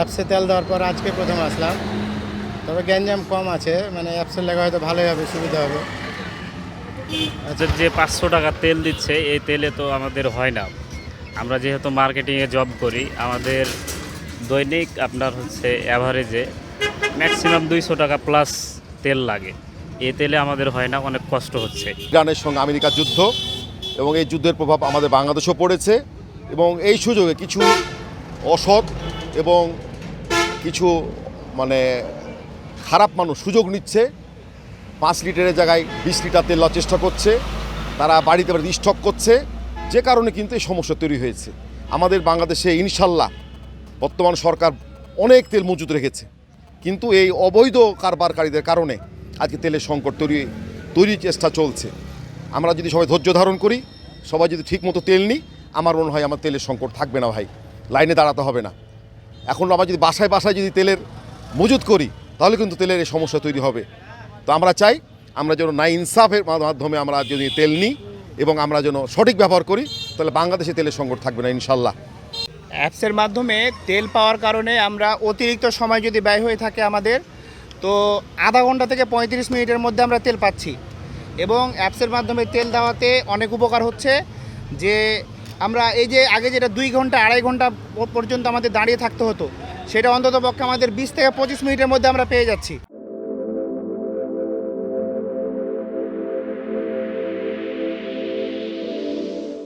অ্যাপসে তেল দেওয়ার পর আজকে প্রথম আসলাম, তবে গ্যাঞ্জাম কম আছে, মানে অ্যাপসের লেগে হয়তো ভালোই হবে, সুবিধা হবে। আচ্ছা, যে 500 টাকা তেল দিচ্ছে এই তেলে তো আমাদের হয় না। আমরা যেহেতু মার্কেটিংয়ে জব করি, আমাদের দৈনিক আপনার হচ্ছে অ্যাভারেজে ম্যাক্সিমাম 200 টাকা প্লাস তেল লাগে। এই তেলে আমাদের হয় না, অনেক কষ্ট হচ্ছে। ইরানের সঙ্গে আমেরিকার যুদ্ধ এবং এই যুদ্ধের প্রভাব আমাদের বাংলাদেশেও পড়েছে এবং এই সুযোগে কিছু অসৎ এবং কিছু মানে খারাপ মানুষ সুযোগ নিচ্ছে, 5 লিটারের জায়গায় 20 লিটার তেল নেওয়ার চেষ্টা করছে, তারা বাড়িতে বাড়িতে স্টক করছে, যে কারণে কিন্তু এই সমস্যা তৈরি হয়েছে। আমাদের বাংলাদেশে ইনশাল্লাহ বর্তমান সরকার অনেক তেল মজুত রেখেছে, কিন্তু এই অবৈধ কারবারকারীদের কারণে আজকে তেলের সংকট তৈরির চেষ্টা চলছে। আমরা যদি সবাই ধৈর্য ধারণ করি, সবাই যদি ঠিকমতো তেল নিই, আমার মনে হয় আমার তেলের সংকট থাকবে না ভাই, লাইনে দাঁড়াতে হবে না। এখন আমরা যদি বাসায় বাসায় যদি তেলের মজুত করি, তাহলে কিন্তু তেলের এই সমস্যা তৈরি হবে। তো আমরা চাই আমরা যেন না ইনসাফের মাধ্যমে আমরা যদি তেল নিই এবং আমরা যেন সঠিক ব্যবহার করি, তাহলে বাংলাদেশে তেলের সংকট থাকবে না ইনশাল্লাহ। অ্যাপসের মাধ্যমে তেল পাওয়ার কারণে আমরা অতিরিক্ত সময় যদি ব্যয় হয়ে থাকে আমাদের, তো আধা ঘন্টা থেকে 35 মিনিটের মধ্যে আমরা তেল পাচ্ছি। এবং অ্যাপসের মাধ্যমে তেল দেওয়াতে অনেক উপকার হচ্ছে যে আমরা এই যে আগে যেটা 2 ঘন্টা 2.5 ঘন্টা পর্যন্ত আমাদের দাঁড়িয়ে থাকতে হতো, সেটা অন্তত পক্ষে আমাদের 20 থেকে 25 মিনিটের মধ্যে আমরা পেয়ে যাচ্ছি।